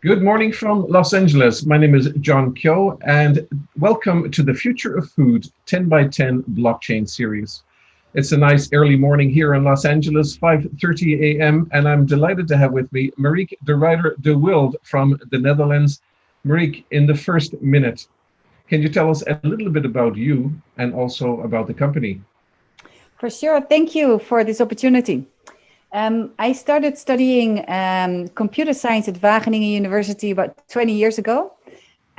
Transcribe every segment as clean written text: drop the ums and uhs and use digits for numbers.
Good morning from Los Angeles. My name is John Keogh, and welcome to the Future of Food 10 by 10 blockchain series. It's a nice early morning here in Los Angeles, 5:30 a.m., and I'm delighted to have with me Marieke de Ruyter de Wildt from the Netherlands. Marieke, in the first minute, can you tell us a little bit about you and also about the company? For sure. Thank you for this opportunity. I started studying computer science at Wageningen University about 20 years ago.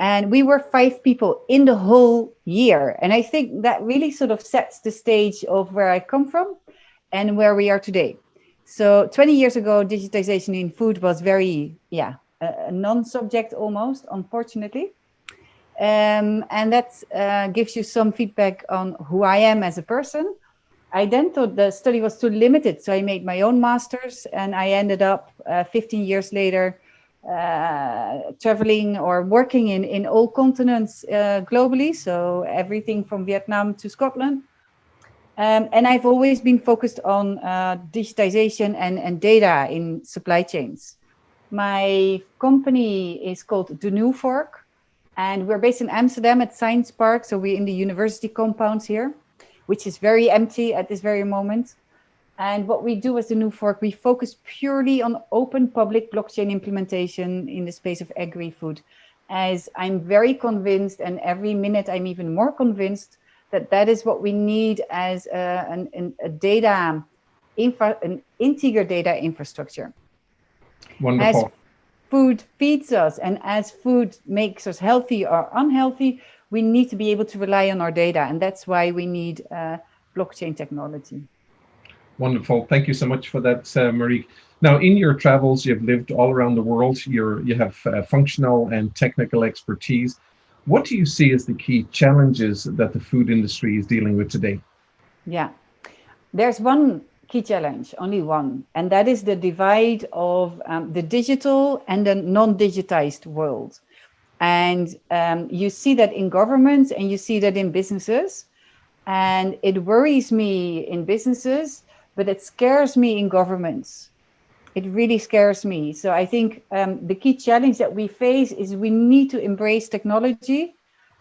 And we were 5 people in the whole year. And I think that really sort of sets the stage of where I come from and where we are today. So 20 years ago, digitization in food was very, a non-subject almost, unfortunately. And that gives you some feedback on who I am as a person. I then thought the study was too limited, so I made my own master's, and I ended up 15 years later traveling or working in all continents globally, so everything from Vietnam to Scotland. And I've always been focused on digitization and data in supply chains. My company is called The New Fork, and we're based in Amsterdam at Science Park, so we're in the university compounds here, which is very empty at this very moment. And what we do as the New Fork, we focus purely on open public blockchain implementation in the space of agri-food, as I'm very convinced, and every minute I'm even more convinced, that that is what we need as an integer data infrastructure. Wonderful. As food feeds us and as food makes us healthy or unhealthy, we need to be able to rely on our data, and that's why we need blockchain technology. Wonderful. Thank you so much for that, Marieke. Now, in your travels, you've lived all around the world. You have functional and technical expertise. What do you see as the key challenges that the food industry is dealing with today? Yeah, there's one key challenge, only one, and that is the divide of the digital and the non-digitized world. And you see that in governments and you see that in businesses. And it worries me in businesses, but it scares me in governments. It really scares me. So I think the key challenge that we face is we need to embrace technology,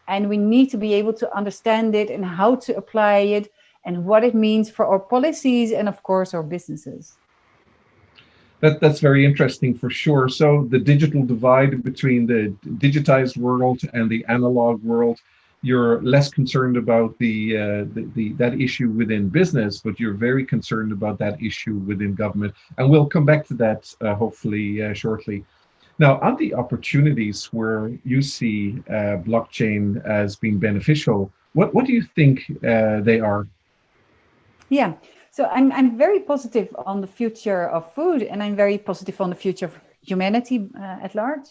and we need to be able to understand it and how to apply it and what it means for our policies and, of course, our businesses. That's very interesting for sure. So the digital divide between the digitized world and the analog world, you're less concerned about that issue within business, but you're very concerned about that issue within government. And we'll come back to that hopefully shortly. Now, on the opportunities where you see blockchain as being beneficial, what do you think they are? Yeah. So I'm very positive on the future of food, and I'm very positive on the future of humanity at large.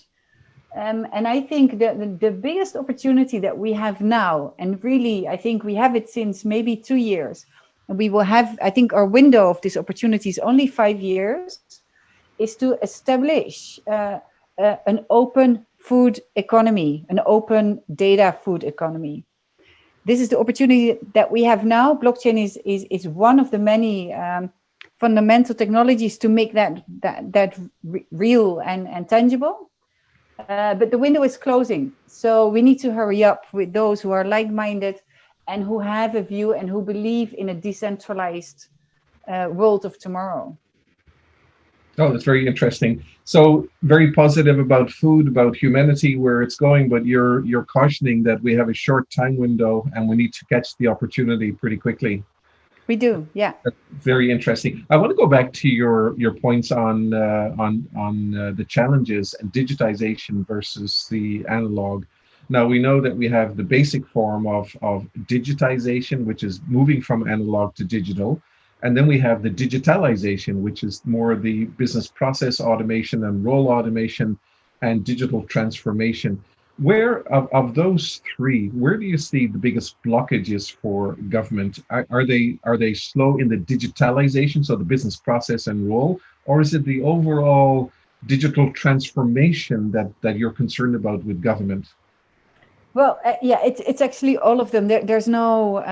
And I think the biggest opportunity that we have now, and really, I think we have it since maybe 2 years, and we will have, I think our window of this opportunity is only 5 years, is to establish an open food economy, an open data food economy. This is the opportunity that we have now. Blockchain is one of the many fundamental technologies to make that real and tangible. But the window is closing. So we need to hurry up with those who are like-minded and who have a view and who believe in a decentralized world of tomorrow. Oh, that's very interesting. So very positive about food, about humanity, where it's going, but you're cautioning that we have a short time window and we need to catch the opportunity pretty quickly. We do, yeah. That's very interesting. I want to go back to your points on the challenges and digitization versus the analog. Now we know that we have the basic form of digitization, which is moving from analog to digital. And then we have the digitalization, which is more the business process automation and role automation and digital transformation. Where of those three, where do you see the biggest blockages for government? Are they slow in the digitalization, so the business process and role, or is it the overall digital transformation that you're concerned about with government? Well, yeah, it's actually all of them. There's no,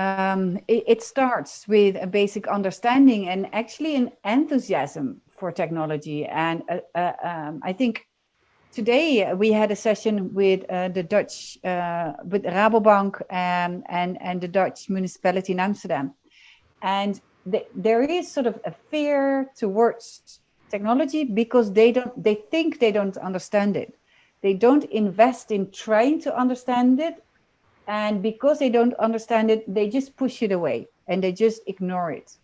it starts with a basic understanding and actually an enthusiasm for technology. And I think today we had a session with the Dutch, with Rabobank and the Dutch municipality in Amsterdam. And there is sort of a fear towards technology because they think they don't understand it. They don't invest in trying to understand it. And because they don't understand it, they just push it away and they just ignore it.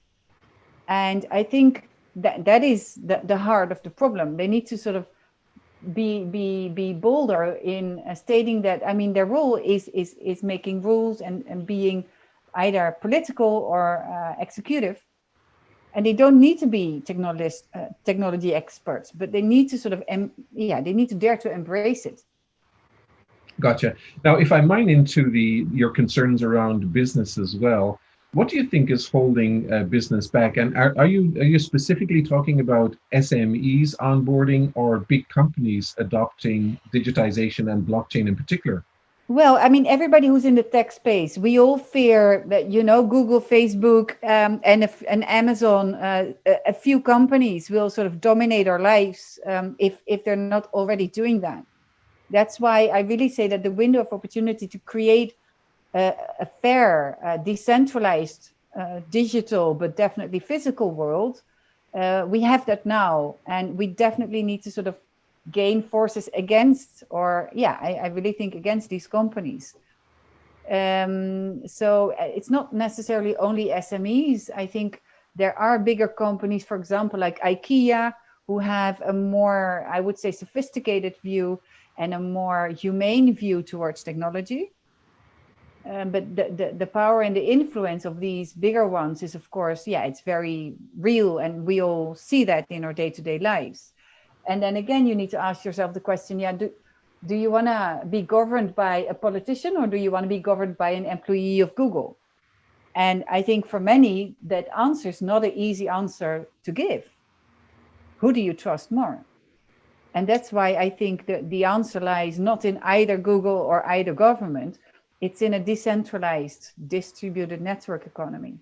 And I think that is the heart of the problem. They need to sort of be bolder in stating that, I mean, their role is making rules and being either political or executive. And they don't need to be technology experts, but they need to sort of, they need to dare to embrace it. Gotcha. Now, if I mine into your concerns around business as well, what do you think is holding business back? And are you specifically talking about SMEs onboarding or big companies adopting digitization and blockchain in particular? Well, I mean, everybody who's in the tech space, we all fear that, Google, Facebook, and Amazon, a few companies will sort of dominate our lives if they're not already doing that. That's why I really say that the window of opportunity to create a fair, decentralized, digital, but definitely physical world, we have that now. And we definitely need to sort of gain forces against, I really think against these companies. So it's not necessarily only SMEs. I think there are bigger companies, for example, like IKEA, who have a more, I would say, sophisticated view and a more humane view towards technology. But the power and the influence of these bigger ones is, of course, it's very real, and we all see that in our day-to-day lives. And then again, you need to ask yourself the question, do you want to be governed by a politician, or do you want to be governed by an employee of Google? And I think for many, that answer is not an easy answer to give. Who do you trust more? And that's why I think the answer lies not in either Google or either government. It's in a decentralized, distributed network economy.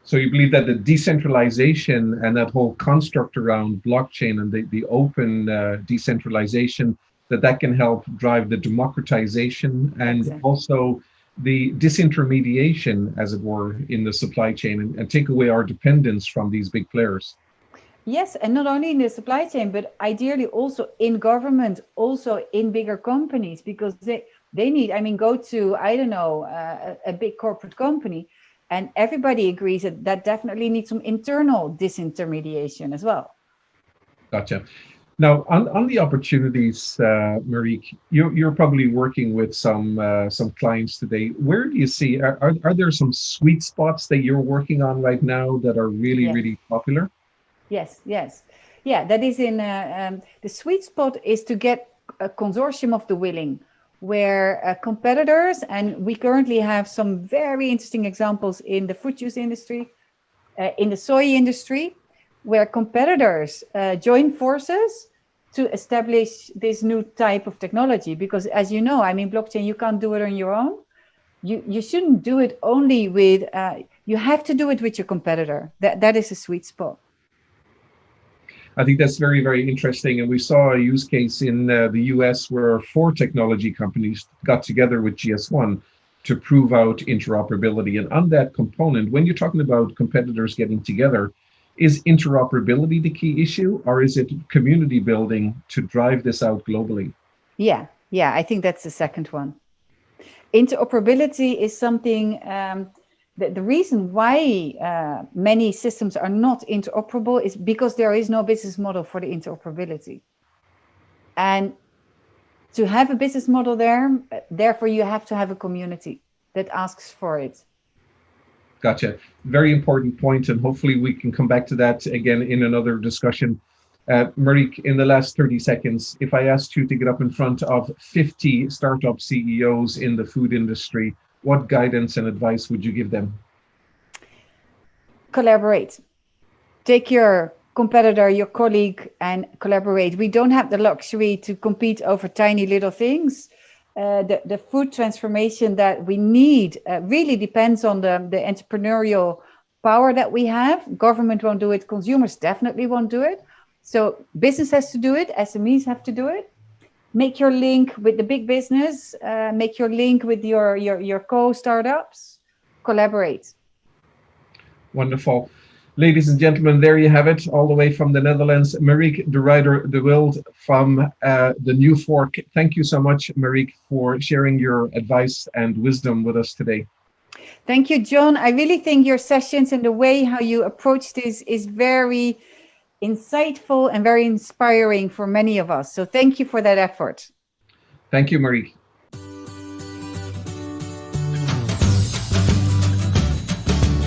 So you believe that the decentralization and that whole construct around blockchain and the open decentralization, that can help drive the democratization and also the disintermediation, as it were, in the supply chain and take away our dependence from these big players. Yes, and not only in the supply chain, but ideally also in government, also in bigger companies, because they need, go to, a big corporate company, and everybody agrees that definitely needs some internal disintermediation as well. Gotcha. Now, on the opportunities, Marieke, you're probably working with some clients today. Where do you see, are there some sweet spots that you're working on right now that are really, really popular? Yes. Yeah, that is in, the sweet spot is to get a consortium of the willing, where competitors, and we currently have some very interesting examples in the fruit juice industry, in the soy industry, where competitors join forces to establish this new type of technology. Because as you know, blockchain, you can't do it on your own. You shouldn't do it only with, you have to do it with your competitor. That is a sweet spot. I think that's very, very interesting. And we saw a use case in the US where 4 technology companies got together with GS1 to prove out interoperability. And on that component, when you're talking about competitors getting together, is interoperability the key issue, or is it community building to drive this out globally? Yeah, I think that's the second one. Interoperability is something, the reason why many systems are not interoperable is because there is no business model for the interoperability. And to have a business model there, therefore you have to have a community that asks for it. Gotcha. Very important point, and hopefully we can come back to that again in another discussion. Marieke, in the last 30 seconds, if I asked you to get up in front of 50 startup CEOs in the food industry, what guidance and advice would you give them? Collaborate. Take your competitor, your colleague, and collaborate. We don't have the luxury to compete over tiny little things. The food transformation that we need really depends on the entrepreneurial power that we have. Government won't do it. Consumers definitely won't do it. So business has to do it, SMEs have to do it. Make your link with the big business, make your link with your co-startups, collaborate. Wonderful. Ladies and gentlemen, there you have it, all the way from the Netherlands, Marieke de Ruyter de Wildt from the New Fork. Thank you so much, Marieke, for sharing your advice and wisdom with us today. Thank you, John. I really think your sessions and the way how you approach this is very insightful and very inspiring for many of us. So thank you for that effort. Thank you, Marieke.